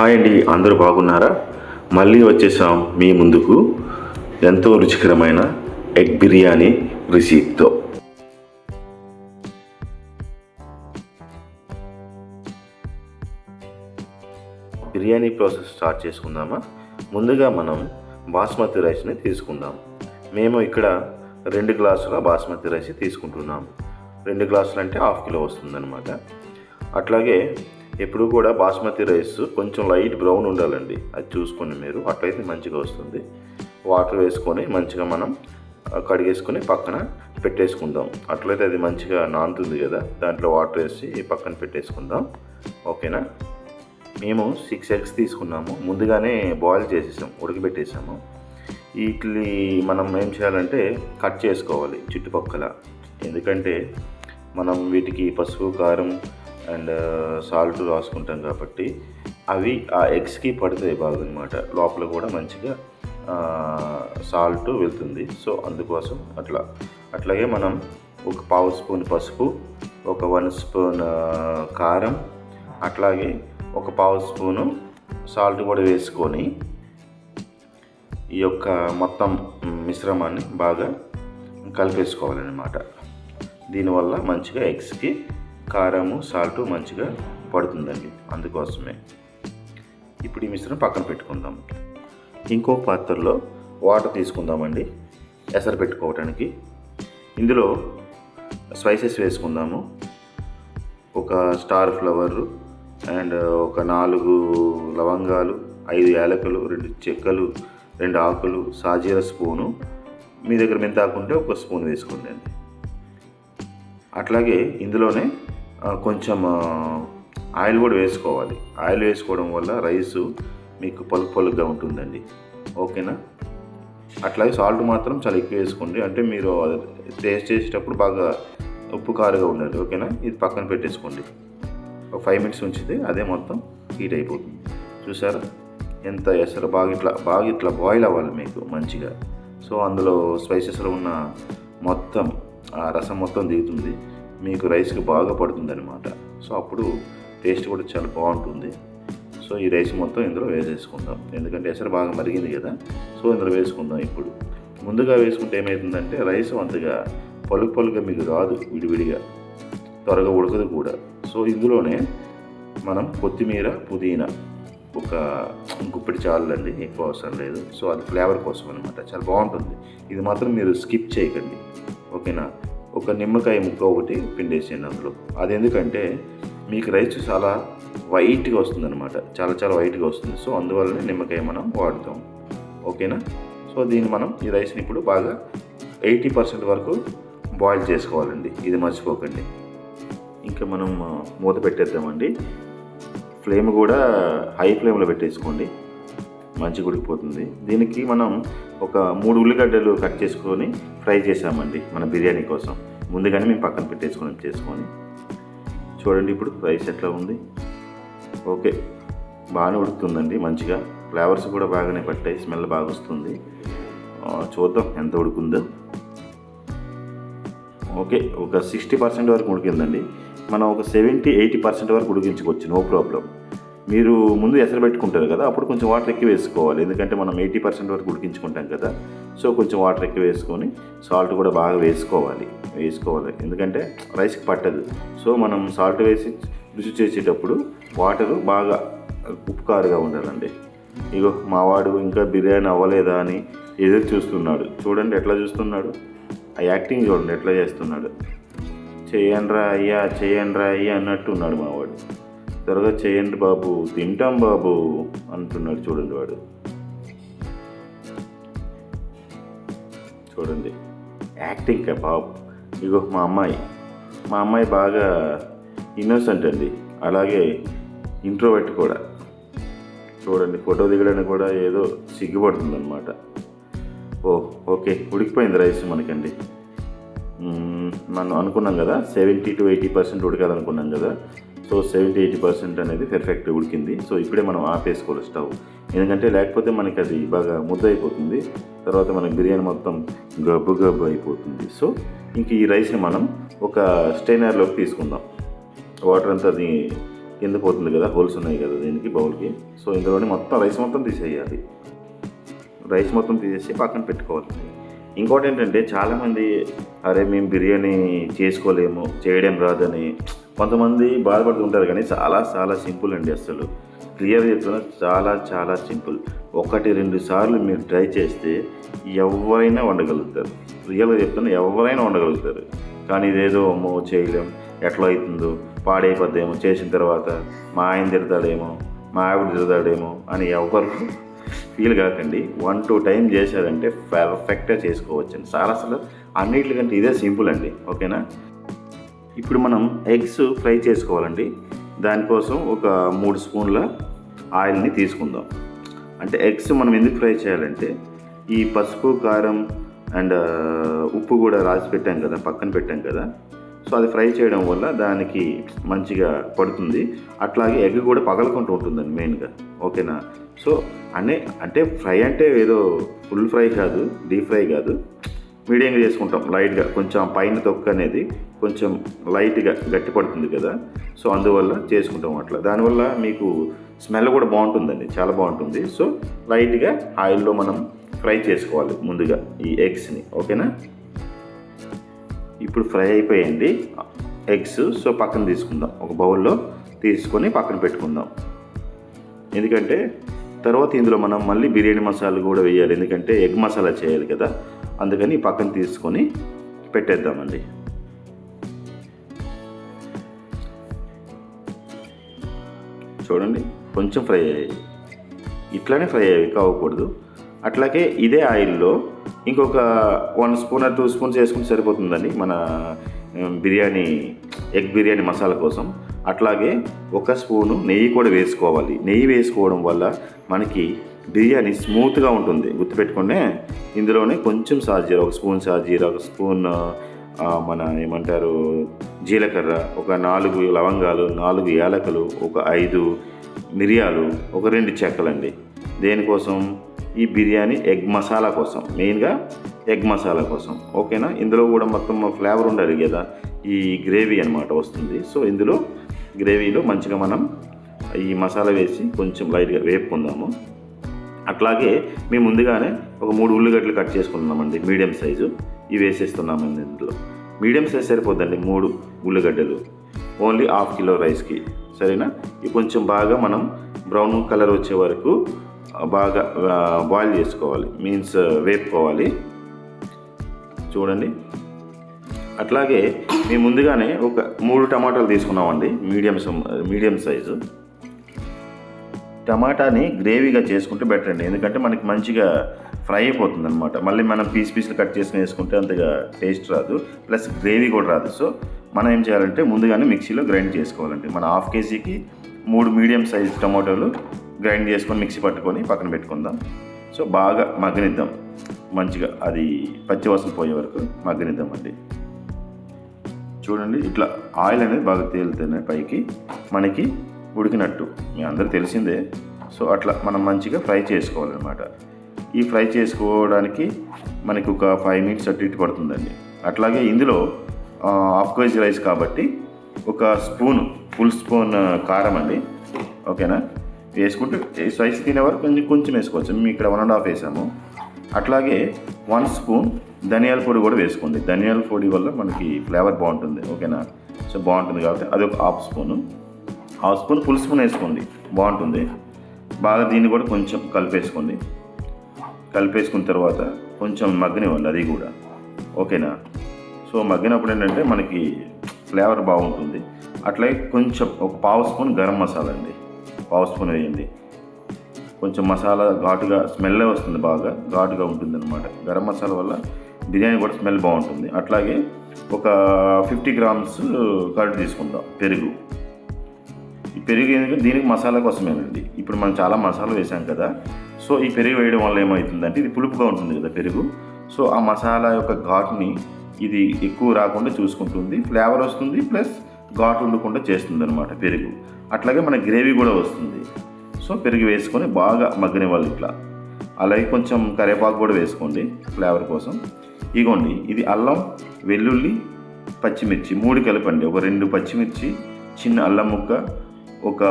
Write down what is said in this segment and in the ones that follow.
Hi అండి, అందరూ బాగున్నారా? మళ్ళీ వచ్చేసాం మీ ముందుకు ఎంతో రుచికరమైన ఎగ్ బిర్యానీ రెసిపీతో. బిర్యానీ ప్రాసెస్ స్టార్ట్ చేసుకుందామా? ముందుగా మనం బాస్మతి రైస్ని తీసుకుందాం. మేము ఇక్కడ 2 గ్లాసుల బాస్మతి రైస్ తీసుకుంటున్నాం. 2 గ్లాసులు అంటే 1/2 కిలో వస్తుందన్నమాట. అట్లాగే ఎప్పుడు కూడా బాస్మతి రైస్ కొంచెం లైట్ బ్రౌన్ ఉండాలండి, అది చూసుకొని మీరు, అట్లయితే మంచిగా వస్తుంది. వాటర్ వేసుకొని మంచిగా మనం కడిగేసుకొని పక్కన పెట్టేసుకుందాం. అట్లయితే అది మంచిగా నానుతుంది కదా, దాంట్లో వాటర్ వేసి పక్కన పెట్టేసుకుందాం. ఓకేనా? మేము 6 ఎగ్స్ తీసుకున్నాము, ముందుగానే బాయిల్ చేసేసాము, ఉడకబెట్టేసాము. వీటిని మనం ఏం చేయాలంటే కట్ చేసుకోవాలి చుట్టుపక్కల, ఎందుకంటే మనం వీటికి పసుపు, కారం అండ్ సాల్ట్ రాసుకుంటాం కాబట్టి అవి ఆ ఎగ్స్కి పడతాయి బాగా అనమాట. లోపల కూడా మంచిగా సాల్ట్ వెళ్తుంది. సో అందుకోసం అట్లాగే మనం ఒక 1/2 స్పూన్ పసుపు, ఒక 1 స్పూన్ కారం, అట్లాగే ఒక 1/2 స్పూను సాల్ట్ కూడా వేసుకొని ఈ యొక్క మొత్తం మిశ్రమాన్ని బాగా కలిపేసుకోవాలన్నమాట. దీనివల్ల మంచిగా ఎగ్స్కి కారము, సాల్ట్ మంచిగా పడుతుందండి, అందుకోసమే. ఇప్పుడు ఈ మిశ్రమం పక్కన పెట్టుకుందాం. ఇంకొక పాత్రలో వాటర్ తీసుకుందామండి ఎసరు పెట్టుకోవడానికి. ఇందులో స్పైసెస్ వేసుకుందాము. ఒక స్టార్ ఫ్లవరు అండ్ ఒక 4 లవంగాలు, 5 యాలకులు, 2 చెక్కలు, 2 ఆకులు, సాజీర స్పూను, మీ దగ్గర మెంతాకు ఉంటే 1 స్పూన్ వేసుకోండి అండి. అట్లాగే ఇందులోనే కొంచెం ఆయిల్ కూడా వేసుకోవాలి. ఆయిల్ వేసుకోవడం వల్ల రైసు మీకు పలుకుగా ఉంటుందండి. ఓకేనా? అట్లాగే సాల్ట్ మాత్రం చాలా ఎక్కువ వేసుకోండి, అంటే మీరు టేస్ట్ చేసేటప్పుడు బాగా ఉప్పు కారుగా ఉండాలి. ఓకేనా? ఇది పక్కన పెట్టేసుకోండి. ఒక 5 మినిట్స్ ఉంచితే అదే మొత్తం హీట్ అయిపోతుంది. చూసారా ఎంత ఎసరు బాగా ఇట్లా బాయిల్ అవ్వాలి మీకు మంచిగా. సో అందులో స్పైసెస్లో ఉన్న మొత్తం ఆ రసం మొత్తం దిగుతుంది, మీకు రైస్కి బాగా పడుతుంది అనమాట. సో అప్పుడు టేస్ట్ కూడా చాలా బాగుంటుంది. సో ఈ రైస్ మొత్తం ఇందులో వేసేసుకుందాం, ఎందుకంటే ఎసరు బాగా మరిగింది కదా. సో ఇందులో వేసుకుందాం. ఇప్పుడు ముందుగా వేసుకుంటే ఏమవుతుందంటే రైస్ అంతగా పలుకుగా మీకు రాదు, విడివిడిగా త్వరగా ఉడకదు కూడా. సో ఇందులోనే మనం కొత్తిమీర, పుదీనా ఒక గుప్పిడి చాలండి, ఎక్కువ అవసరం లేదు. సో అది ఫ్లేవర్ కోసం అనమాట, చాలా బాగుంటుంది. ఇది మాత్రం మీరు స్కిప్ చేయకండి. ఓకేనా? ఒక నిమ్మకాయ ముక్క ఒకటి పిండేసేయండి అందులో. అది ఎందుకంటే మీకు రైస్ చాలా వైట్గా వస్తుంది అనమాట, చాలా వైట్గా వస్తుంది. సో అందువల్లనే నిమ్మకాయ మనం వాడతాం. ఓకేనా? సో దీన్ని మనం ఈ రైస్ని ఇప్పుడు బాగా 80% వరకు బాయిల్ చేసుకోవాలండి, ఇది మర్చిపోకండి. ఇంకా మనం మూత పెట్టేద్దామండి. ఫ్లేమ్ కూడా హై ఫ్లేమ్లో పెట్టేసుకోండి, మంచిగా ఉడికిపోతుంది. దీనికి మనం ఒక 3 ఉల్లిగడ్డలు కట్ చేసుకొని ఫ్రై చేసామండి మన బిర్యానీ కోసం. ముందుగానే మేము పక్కన చేసుకొని చూడండి ఇప్పుడు రైస్ ఎట్లా ఉంది. ఓకే, బాగానే ఉడుకుతుందండి మంచిగా, ఫ్లేవర్స్ కూడా బాగానే పట్టాయి, స్మెల్ బాగా వస్తుంది. చూద్దాం ఎంత ఉడుకుందో. ఓకే, ఒక 60% వరకు ఉడికిందండి. మనం ఒక 70-80% వరకు ఉడికించుకోవచ్చు, నో ప్రాబ్లం. మీరు ముందు ఎసరు పెట్టుకుంటారు కదా, అప్పుడు కొంచెం వాటర్ ఎక్కువ వేసుకోవాలి, ఎందుకంటే మనం 80% వరకు ఉడికించుకుంటాం కదా. సో కొంచెం వాటర్ ఎక్కువ వేసుకొని సాల్ట్ కూడా బాగా వేసుకోవాలి, ఎందుకంటే రైస్కి పట్టదు. సో మనం సాల్ట్ వేసి రుచి చేసేటప్పుడు వాటరు బాగా ఉప్పు కారుగా ఉండాలండి. ఇగో మావాడు ఇంకా బిర్యానీ అవ్వలేదా అని ఎదురు చూస్తున్నాడు. చూడండి ఎట్లా చూస్తున్నాడు, ఆ యాక్టింగ్ చూడండి ఎట్లా చేస్తున్నాడు. చేయండ్రా అయ్యా అన్నట్టు ఉన్నాడు మావాడు. త్వరగా చేయండి బాబు, తింటాం బాబు అంటున్నాడు. చూడండి వాడు, చూడండి యాక్టింగ్ బాబు. ఇగో మా అమ్మాయి బాగా ఇన్నోసెంట్ అండి, అలాగే ఇంట్రోవర్ట్ కూడా. చూడండి ఫోటో దిగడానికి కూడా ఏదో సిగ్గుపడుతుంది అనమాట. ఓకే, ఉడికిపోయింది రైస్ మనకండి. మనం అనుకున్నాం కదా 70-80% ఉడకాలనుకున్నాం కదా. సో 70-80% అనేది పెర్ఫెక్ట్ ఉడికింది. సో ఇప్పుడే మనం ఆపేసుకోవాలి స్టవ్, ఎందుకంటే లేకపోతే మనకి అది బాగా ముద్ద అయిపోతుంది, తర్వాత మనకి బిర్యానీ మొత్తం గబ్బు అయిపోతుంది. సో ఇంక ఈ రైస్ని మనం ఒక స్టైనర్లోకి తీసుకుందాం. వాటర్ అంతా అది కింద పోతుంది కదా, హోల్స్ ఉన్నాయి కదా దీనికి బౌల్కి. సో ఇందులోనే మొత్తం రైస్ మొత్తం తీసేయాలి. రైస్ మొత్తం తీసేసి పక్కన పెట్టుకోవాలి. ఇంకోటి ఏంటంటే చాలామంది అరే మేము బిర్యానీ చేసుకోలేము, చేయడం రాదని కొంతమంది బాధపడుతుంటారు. కానీ చాలా చాలా సింపుల్ అండి. అసలు క్లియర్ చెప్తున్నా, చాలా చాలా సింపుల్. 1-2 సార్లు మీరు ట్రై చేస్తే ఎవరైనా వండగలుగుతారు. రియల్గా చెప్తున్నా, ఎవరైనా వండగలుగుతారు. కానీ ఇదేదో అమ్మో చేయలేం, ఎట్లా అవుతుందో, పాడైపోద్దేమో, చేసిన తర్వాత మా ఆయన తిడతాడేమో, మా ఆవిడ తిడతాడేమో అని ఎవరు ఫీల్ కాకండి. 1-2 టైం చేశారంటే పర్ఫెక్ట్గా చేసుకోవచ్చండి. చాలా అసలు అన్నిటికంటే ఇదే సింపుల్ అండి. ఓకేనా? ఇప్పుడు మనం ఎగ్స్ ఫ్రై చేసుకోవాలండి. దానికోసం ఒక 3 స్పూన్ల ఆయిల్ని తీసుకుందాం. అంటే ఎగ్స్ మనం ఎందుకు ఫ్రై చేయాలంటే ఈ పసుపు, కారం అండ్ ఉప్పు కూడా రాసి పెట్టాం కదా, పక్కన పెట్టాం కదా. సో అది ఫ్రై చేయడం వల్ల దానికి మంచిగా పడుతుంది. అట్లాగే ఎగ్ కూడా పగలకుంటూ ఉంటుందండి మెయిన్గా. ఓకేనా? సో అంటే ఫ్రై అంటే ఏదో ఫుల్ ఫ్రై కాదు, డీప్ ఫ్రై కాదు, మీడియంగా చేసుకుంటాం. లైట్గా కొంచెం పైన తొక్క అనేది కొంచెం లైట్గా గట్టి పడుతుంది కదా. సో అందువల్ల చేసుకుంటాం అట్లా. దానివల్ల మీకు స్మెల్ కూడా బాగుంటుందండి, చాలా బాగుంటుంది. సో లైట్గా ఆయిల్లో మనం ఫ్రై చేసుకోవాలి ముందుగా ఈ ఎగ్స్ని. ఓకేనా? ఇప్పుడు ఫ్రై అయిపోయింది ఎగ్స్. సో పక్కన తీసుకుందాం, ఒక బౌల్లో తీసుకొని పక్కన పెట్టుకుందాం. ఎందుకంటే తర్వాత ఇందులో మనం మళ్ళీ బిర్యానీ మసాలా కూడా వేయాలి. ఎందుకంటే ఎగ్ మసాలా చేయాలి కదా, అందుకని పక్కన తీసుకొని పెట్టేద్దామండి. చూడండి కొంచెం ఫ్రై అయ్యాయి, ఇట్లానే ఫ్రై అయ్యాయి, కావకూడదు. అట్లాగే ఇదే ఆయిల్లో ఇంకొక 1 స్పూన్ 2 స్పూన్స్ వేసుకుంటే సరిపోతుందండి మన ఎగ్ బిర్యానీ మసాలా కోసం. అట్లాగే 1 స్పూను నెయ్యి కూడా వేసుకోవాలి. నెయ్యి వేసుకోవడం వల్ల మనకి బిర్యానీ స్మూత్గా ఉంటుంది. గుర్తుపెట్టుకునే ఇందులోనే కొంచెం సాజీర, 1 స్పూన్ సాజీర, 1 స్పూన్ మన ఏమంటారు జీలకర్ర, ఒక 4 లవంగాలు, 4 యాలకులు, ఒక 5 మిరియాలు, ఒక 2 చెక్కలండి. దేనికోసం? ఈ బిర్యానీ ఎగ్ మసాలా కోసం, మెయిన్గా ఎగ్ మసాలా కోసం. ఓకేనా? ఇందులో కూడా మొత్తం ఫ్లేవర్ ఉండాలి కదా, ఈ గ్రేవీ అనమాట వస్తుంది. సో ఇందులో గ్రేవీలో మంచిగా మనం ఈ మసాలా వేసి కొంచెం లైట్గా వేపుకుందాము. అట్లాగే మేము ముందుగానే ఒక 3 ఉల్లిగడ్డలు కట్ చేసుకున్నామండి, మీడియం సైజు. ఇవి వేసేస్తున్నామండి ఇందులో. మీడియం సైజ్ సరిపోద్దండి 3 ఉల్లిగడ్డలు, ఓన్లీ 1/2 కిలో రైస్కి. సరేనా? ఇవి కొంచెం బాగా మనం బ్రౌన్ కలర్ వచ్చే వరకు బాగా బాయిల్ చేసుకోవాలి, మీన్స్ వేపుకోవాలి. చూడండి. అట్లాగే మేము ముందుగానే ఒక 3 టమాటాలు తీసుకున్నామండి, మీడియం సైజు. టమాటాని గ్రేవీగా చేసుకుంటే బెటర్ అండి, ఎందుకంటే మనకి మంచిగా ఫ్రై అయిపోతుంది అనమాట. మళ్ళీ మనం పీసులు కట్ చేసుకుని వేసుకుంటే అంతగా టేస్ట్ రాదు, ప్లస్ గ్రేవీ కూడా రాదు. సో మనం ఏం చేయాలంటే ముందుగానే మిక్సీలో గ్రైండ్ చేసుకోవాలండి. మన 1/2 కేజీకి 3 మీడియం సైజ్ టమాటోలు గ్రైండ్ చేసుకొని మిక్సీ పట్టుకొని పక్కన పెట్టుకుందాం. సో బాగా మగ్గనిద్దాం, మంచిగా అది పచ్చివాసన పోయే వరకు మగ్గనిద్దామండి. చూడండి ఇట్లా ఆయిల్ అనేది బాగా తేలుతేనే పైకి మనకి ఉడికినట్టు, మీ అందరూ తెలిసిందే. సో అట్లా మనం మంచిగా ఫ్రై చేసుకోవాలన్నమాట. ఈ ఫ్రై చేసుకోవడానికి మనకి ఒక 5 మినిట్స్ అటు ఇటు పడుతుందండి. అట్లాగే ఇందులో 1/2 కేజీ రైస్ కాబట్టి ఒక ఫుల్ స్పూన్ కారం అండి. ఓకేనా? వేసుకుంటే రైస్ తినేవారు కొంచెం వేసుకోవచ్చు. మేము ఇక్కడ 1.5 వేసాము. అట్లాగే 1 స్పూన్ ధనియాల పొడి కూడా వేసుకోండి. ధనియాల పొడి వల్ల మనకి ఫ్లేవర్ బాగుంటుంది. ఓకేనా? సో బాగుంటుంది కాబట్టి అది ఒక 1/2 స్పూన్ ఫుల్ స్పూన్ వేసుకోండి, బాగుంటుంది. బాగా దీన్ని కూడా కొంచెం కలిపేసుకున్న తర్వాత కొంచెం మగ్గనివ్వండి అది కూడా. ఓకేనా? సో మగ్గినప్పుడు ఏంటంటే మనకి ఫ్లేవర్ బాగుంటుంది. అట్లాగే కొంచెం ఒక 1/2 స్పూన్ గరం మసాలా అండి, 1/2 స్పూన్ వేయండి. కొంచెం మసాలా ఘాటుగా స్మెల్ వస్తుంది, బాగా ఘాటుగా ఉంటుంది అనమాట. గరం మసాలా వల్ల బిర్యానీ కూడా స్మెల్ బాగుంటుంది. అట్లాగే ఒక 50 గ్రామ్స్ కర్డ్ తీసుకుందాం, పెరుగు. ఈ పెరుగు ఎందుకంటే దీనికి మసాలా కోసమేనండి. ఇప్పుడు మనం చాలా మసాలా వేసాం కదా, సో ఈ పెరుగు వేయడం వల్ల ఏమవుతుందంటే ఇది పులుపుగా ఉంటుంది కదా పెరుగు. సో ఆ మసాలా యొక్క ఘాటుని ఇది ఎక్కువ రాకుండా చూసుకుంటుంది, ఫ్లేవర్ వస్తుంది, ప్లస్ ఘాటు ఉండకుండా చేస్తుంది అనమాట పెరుగు. అట్లాగే మన గ్రేవీ కూడా వస్తుంది. సో పెరుగు వేసుకొని బాగా మగ్గనివ్వాలి ఇట్లా. అలాగే కొంచెం కరివేపాకు కూడా వేసుకోండి ఫ్లేవర్ కోసం. ఇగోండి ఇది అల్లం, వెల్లుల్లి, పచ్చిమిర్చి 3 కలపండి. ఒక 2 పచ్చిమిర్చి, చిన్న అల్లం ముక్క, ఒక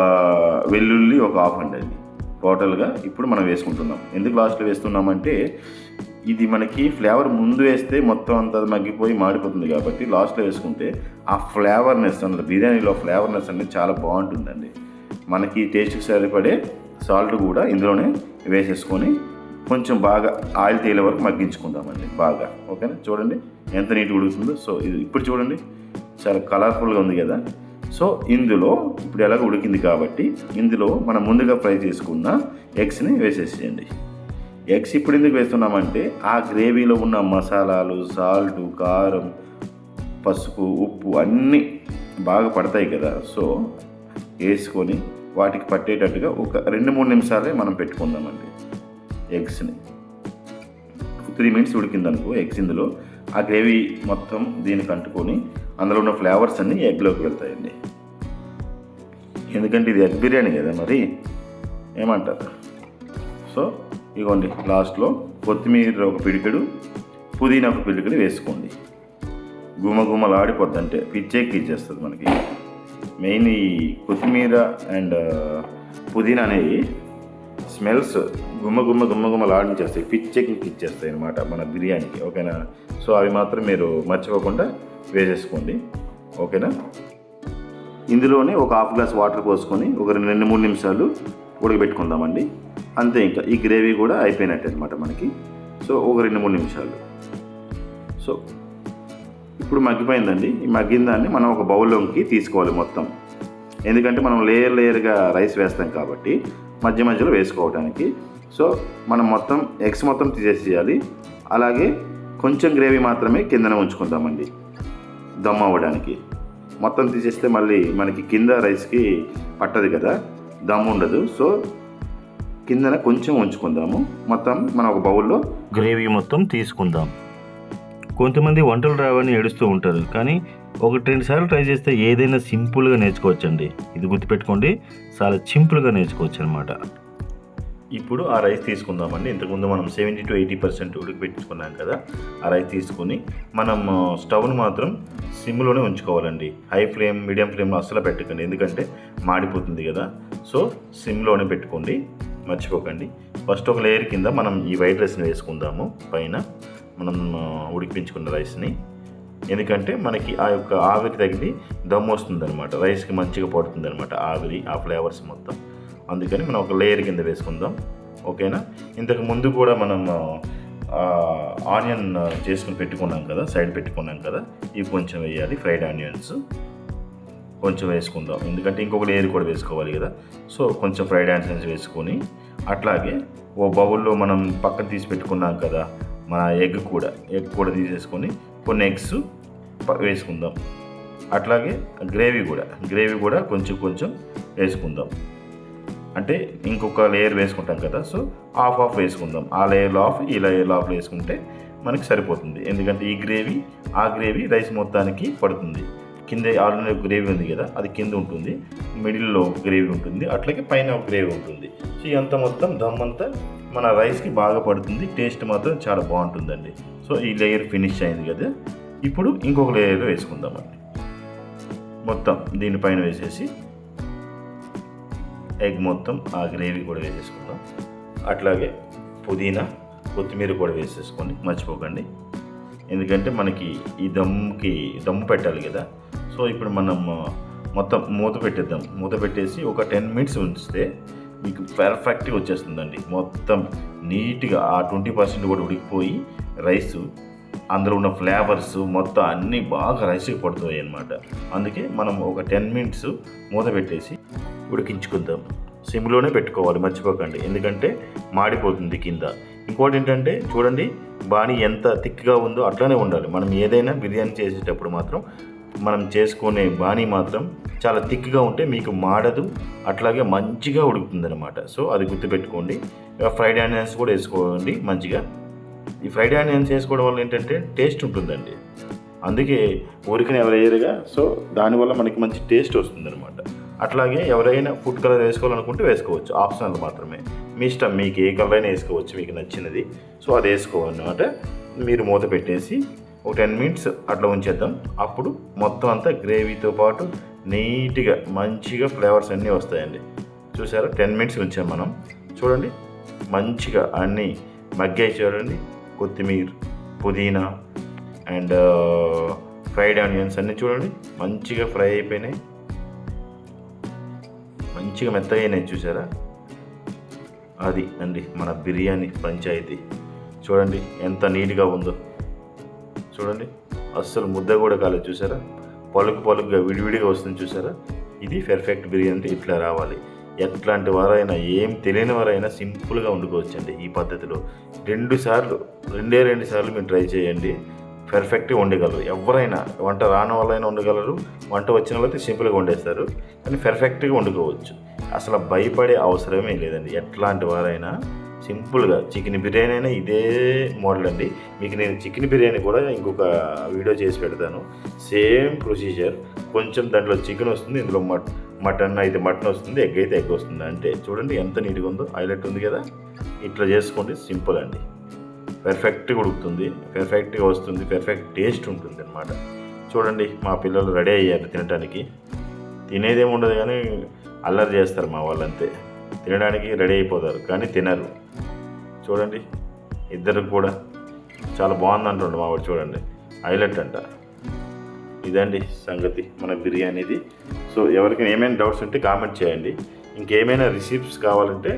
వెల్లుల్లి ఒక హాఫ్ అండి అది టోటల్గా ఇప్పుడు మనం వేసుకుంటున్నాం. ఎందుకు లాస్ట్లో వేస్తున్నామంటే ఇది మనకి ఫ్లేవర్ ముందు వేస్తే మొత్తం అంతా మగ్గిపోయి మాడిపోతుంది కాబట్టి లాస్ట్లో వేసుకుంటే ఆ ఫ్లేవర్నెస్ అన్నది బిర్యానీలో ఫ్లేవర్నెస్ అనేది చాలా బాగుంటుందండి. మనకి టేస్ట్కి సరిపడే సాల్ట్ కూడా ఇందులోనే వేసేసుకొని కొంచెం బాగా ఆయిల్ తేలే వరకు మగ్గించుకుందామండి బాగా. ఓకేనా, చూడండి ఎంత నీట్గా ఉడుకుతుందో. సో ఇది ఇప్పుడు చూడండి చాలా కలర్ఫుల్గా ఉంది కదా. సో ఇందులో ఇప్పుడు ఎలాగ ఉడికింది కాబట్టి ఇందులో మనం ముందుగా ఫ్రై చేసుకున్న ఎగ్స్ని వేసేసేయండి. ఎగ్స్ ఇప్పుడు ఎందుకు వేస్తున్నామంటే ఆ గ్రేవీలో ఉన్న మసాలాలు, సాల్ట్, కారం, పసుపు, ఉప్పు అన్నీ బాగా పడతాయి కదా. సో వేసుకొని వాటికి పట్టేటట్టుగా ఒక 2-3 నిమిషాలే మనం పెట్టుకుందామండి ఎగ్స్ని. 3 మినిట్స్ ఉడికిందనుకో ఎగ్స్, ఇందులో ఆ గ్రేవీ మొత్తం దీనికి అంటుకొని అందులో ఉన్న ఫ్లేవర్స్ అన్నీ ఎగ్లోకి వెళ్తాయండి. ఎందుకంటే ఇది ఎగ్ బిర్యానీ కదా, మరి ఏమంటారు. సో ఇగోండి లాస్ట్లో కొత్తిమీర ఒక పిడికెడు, పుదీనా ఒక పిడికెడు వేసుకోండి. గుమగుమలాడిపోద్ది, అంటే పిచ్చేస్తుంది మనకి. మెయిన్ ఈ కొత్తిమీర అండ్ పుదీనా అనేవి స్మెల్స్ గుమ్మలాడించేస్తాయి, పిచ్చేస్తాయి అనమాట మన బిర్యానీకి. ఓకేనా, సో అవి మాత్రం మీరు మర్చిపోకుండా వేసేసుకోండి. ఓకేనా, ఇందులోనే ఒక హాఫ్ గ్లాస్ వాటర్ పోసుకొని ఒక 2-3 నిమిషాలు ఉడకబెట్టుకుందామండి. అంతే, ఇంకా ఈ గ్రేవీ కూడా అయిపోయినట్టు అనమాట మనకి. సో ఒక 2-3 నిమిషాలు. సో ఇప్పుడు మగ్గిపోయిందండి. ఈ మగ్గిన దాన్ని మనం ఒక బౌల్లోకి తీసుకోవాలి మొత్తం. ఎందుకంటే మనం లేయర్గా రైస్ వేస్తాం కాబట్టి మధ్య మధ్యలో వేసుకోవడానికి. సో మనం మొత్తం ఎగ్స్ మొత్తం తీసేసేయాలి. అలాగే కొంచెం గ్రేవీ మాత్రమే కిందన ఉంచుకుందామండి దమ్ అవ్వడానికి. మొత్తం తీసేస్తే మళ్ళీ మనకి కింద రైస్కి పట్టదు కదా, దమ్ ఉండదు. సో కిందన కొంచెం ఉంచుకుందాము. మొత్తం మనం ఒక బౌల్లో గ్రేవీ మొత్తం తీసుకుందాం. కొంతమంది వంటలు రావని ఏడుస్తూ ఉంటారు, కానీ 1-2 సార్లు ట్రై చేస్తే ఏదైనా సింపుల్గా నేర్చుకోవచ్చండి. ఇది గుర్తుపెట్టుకోండి, చాలా సింపుల్గా నేర్చుకోవచ్చు అనమాట. ఇప్పుడు ఆ రైస్ తీసుకుందామండి. ఇంతకుముందు మనం 70-80% ఉడకబెట్టుకున్నాం కదా, ఆ రైస్ తీసుకొని మనం స్టవ్ను మాత్రం సిమ్లోనే ఉంచుకోవాలండి. హై ఫ్లేమ్, మీడియం ఫ్లేమ్లో అస్సలు పెట్టకండి, ఎందుకంటే మాడిపోతుంది కదా. సో సిమ్లోనే పెట్టుకోండి, మర్చిపోకండి. ఫస్ట్ ఒక లేయర్ కింద మనం ఈ వైట్ రైస్ని వేసుకుందాము పైన, మనం ఉడికించుకున్న రైస్ని. ఎందుకంటే మనకి ఆ యొక్క ఆవిరి తగిలి దమ్ వస్తుంది అనమాట, రైస్కి మంచిగా పడుతుంది అనమాట ఆవిరి, ఆ ఫ్లేవర్స్ మొత్తం. అందుకని మనం ఒక లేయర్ కింద వేసుకుందాం. ఓకేనా, ఇంతకు ముందు కూడా మనం ఆనియన్ చేసుకుని పెట్టుకున్నాం కదా, సైడ్ పెట్టుకున్నాం కదా, ఇవి కొంచెం వేయాలి. ఫ్రైడ్ ఆనియన్స్ కొంచెం వేసుకుందాం, ఎందుకంటే ఇంకొక లేయర్ కూడా వేసుకోవాలి కదా. సో కొంచెం ఫ్రైడ్ ఆనియన్స్ వేసుకొని, అట్లాగే ఓ బౌల్లో మనం పక్కన తీసి పెట్టుకున్నాం కదా మన ఎగ్ కూడా తీసేసుకొని కొన్ని ఎగ్స్ వేసుకుందాం. అట్లాగే గ్రేవీ కూడా కొంచెం వేసుకుందాం. అంటే ఇంకొక లేయర్ వేసుకుంటాం కదా, సో హాఫ్ వేసుకుందాం. ఆ లేయర్లో హాఫ్, ఈ లేయర్లో హాఫ్ వేసుకుంటే మనకి సరిపోతుంది. ఎందుకంటే ఆ గ్రేవీ రైస్ మొత్తానికి పడుతుంది. కింద ఆల్రెడీ గ్రేవీ ఉంది కదా, అది కింద ఉంటుంది, మిడిల్లో గ్రేవీ ఉంటుంది, అట్లాగే పైన ఒక గ్రేవీ ఉంటుంది. సో ఇదంతా మొత్తం దమ్ అంతా మన రైస్కి బాగా పడుతుంది. టేస్ట్ మాత్రం చాలా బాగుంటుందండి. సో ఈ లేయర్ ఫినిష్ అయింది కదా, ఇప్పుడు ఇంకొక లేయర్లో వేసుకుందామండి. మొత్తం దీనిపైన వేసేసి ఎగ్ మొత్తం ఆ గ్రేవీ కూడా వేసేసుకుందాం. అట్లాగే పుదీనా, కొత్తిమీర కూడా వేసేసుకోండి, మర్చిపోకండి. ఎందుకంటే మనకి ఈ దమ్ము పెట్టాలి కదా. సో ఇప్పుడు మనం మొత్తం మూత పెట్టేసి ఒక 10 మినిట్స్ ఉంచితే మీకు పర్ఫెక్ట్గా వచ్చేస్తుందండి. మొత్తం నీట్గా ఆ 20% కూడా ఉడికిపోయి రైసు, అందులో ఉన్న ఫ్లేవర్స్ మొత్తం అన్నీ బాగా రైస్కి పడుతాయి అన్నమాట. అందుకే మనం ఒక 10 మినిట్స్ మూత పెట్టేసి ఉడికించుకుందాం. సిమ్లోనే పెట్టుకోవాలి, మర్చిపోకండి, ఎందుకంటే మాడిపోతుంది కింద. ఇంకోటి ఏంటంటే చూడండి, బాణీ ఎంత థిక్గా ఉందో అట్లానే ఉండాలి. మనం ఏదైనా బిర్యానీ చేసేటప్పుడు మాత్రం మనం చేసుకునే బాణీ మాత్రం చాలా థిక్గా ఉంటే మీకు మాడదు, అట్లాగే మంచిగా ఉడుకుతుంది అనమాట. సో అది గుర్తుపెట్టుకోండి. ఫ్రైడ్ ఆనియన్స్ కూడా వేసుకోండి మంచిగా. ఈ ఫ్రైడ్ ఆనియన్స్ వేసుకోవడం వల్ల ఏంటంటే టేస్ట్ ఉంటుందండి. అందుకే ఊరికనే ఎవరేయరుగా, సో దానివల్ల మనకి మంచి టేస్ట్ వస్తుంది అనమాట. అట్లాగే ఎవరైనా ఫుడ్ కలర్ వేసుకోవాలనుకుంటే వేసుకోవచ్చు, ఆప్షనల్ మాత్రమే, మీ ఇష్టం. మీకు ఏ కలర్ అయినా వేసుకోవచ్చు, మీకు నచ్చినది. సో అది వేసుకోవాలన్నమాట. మీరు మూత పెట్టేసి ఒక 10 మినిట్స్ అట్లా ఉంచేద్దాం. అప్పుడు మొత్తం అంతా గ్రేవీతో పాటు నీట్గా మంచిగా ఫ్లేవర్స్ అన్నీ వస్తాయండి. చూసారా 10 మినిట్స్ ఉంచాం మనం. చూడండి మంచిగా అన్నీ మగ్గాయి చూడండి. కొత్తిమీర, పుదీనా అండ్ ఫ్రైడ్ ఆనియన్స్ అన్నీ చూడండి మంచిగా ఫ్రై అయిపోయినాయి, మంచిగా మెత్తగా అయినాయి. చూసారా, అది అండి మన బిర్యానీ పంచాయతీ. చూడండి ఎంత నీట్గా ఉందో చూడండి, అస్సలు ముద్ద కూడా కాలేదు. చూసారా, పలుకుగా విడివిడిగా వస్తుంది. చూసారా, ఇది పర్ఫెక్ట్ బిర్యానీ. ఇట్లా రావాలి. ఎట్లాంటి వారైనా, ఏం తెలియని వారైనా సింపుల్గా వండుకోవచ్చండి ఈ పద్ధతిలో. రెండు సార్లు మీరు ట్రై చేయండి, పర్ఫెక్ట్గా వండగలరు. ఎవరైనా వంట రాని వాళ్ళైనా వండగలరు, వంట వచ్చిన వాళ్ళైతే సింపుల్గా వండేస్తారు, కానీ పర్ఫెక్ట్గా వండుకోవచ్చు. అసలు భయపడే అవసరమే లేదండి. ఎట్లాంటి వారైనా సింపుల్గా చికెన్ బిర్యానీ అయినా ఇదే మోడల్ అండి. మీకు నేను చికెన్ బిర్యానీ కూడా ఇంకొక వీడియో చేసి పెడతాను. సేమ్ ప్రొసీజర్, కొంచెం దాంట్లో చికెన్ వస్తుంది, ఇందులో మటన్ అయితే మటన్ వస్తుంది, ఎగ్ అయితే ఎగ్ వస్తుంది. అంటే చూడండి ఎంత నీట్గా ఉందో, హైలైట్ ఉంది కదా. ఇట్లా చేసుకోండి, సింపుల్ అండి. పర్ఫెక్ట్గా ఉడుకుతుంది, పర్ఫెక్ట్గా వస్తుంది, పర్ఫెక్ట్ టేస్ట్ ఉంటుంది అన్నమాట. చూడండి మా పిల్లలు రెడీ అయ్యారు తినడానికి. తినేదేమి ఉండదు కానీ అల్లరి చేస్తారు మా వాళ్ళంతే. తినడానికి రెడీ అయిపోతారు కానీ తినరు. చూడండి ఇద్దరు కూడా చాలా బాగుంది అంటుండే మా వాడు. చూడండి హైలైట్ అంట. ఇదండి సంగతి మన బిర్యానీది. సో ఎవరికైనా ఏమైనా డౌట్స్ ఉంటే కామెంట్ చేయండి. ఇంకేమైనా రిసిప్ట్స్ కావాలంటే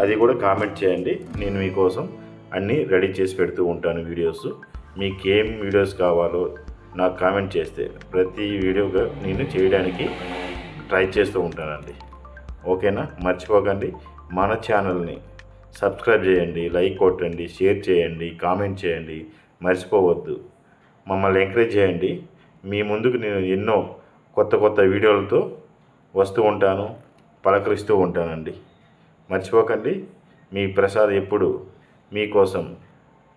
అది కూడా కామెంట్ చేయండి. నేను మీకోసం అన్నీ రెడీ చేసి పెడుతూ ఉంటాను వీడియోస్. మీకేం వీడియోస్ కావాలో నాకు కామెంట్ చేస్తే ప్రతి వీడియోగా నేను చేయడానికి ట్రై చేస్తూ ఉంటానండి. ఓకేనా? మర్చిపోకండి మన ఛానల్ని సబ్స్క్రైబ్ చేయండి, లైక్ కొట్టండి, షేర్ చేయండి, కామెంట్ చేయండి. మర్చిపోవద్దు, మమ్మల్ని ఎంకరేజ్ చేయండి. మీ ముందుకు నేను ఎన్నో కొత్త వీడియోలతో వస్తూ ఉంటాను, పలకరిస్తూ ఉంటానండి. మర్చిపోకండి, మీ ప్రసాద్ ఎప్పుడు మీకోసం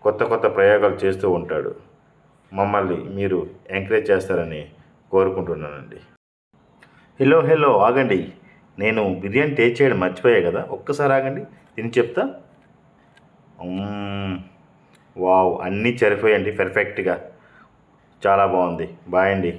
కొత్త ప్రయోగాలు చేస్తూ ఉంటాడు. మమ్మల్ని మీరు ఎంకరేజ్ చేస్తారని కోరుకుంటున్నానండి. హలో ఆగండి, నేను బిర్యానీ టేస్ట్ చేయడం మర్చిపోయా కదా, ఒక్కసారి ఆగండి, తిని చెప్తా. వావ్, అన్నీ సరిపోయండి పర్ఫెక్ట్గా, చాలా బాగుంది. బాయ్ అండి.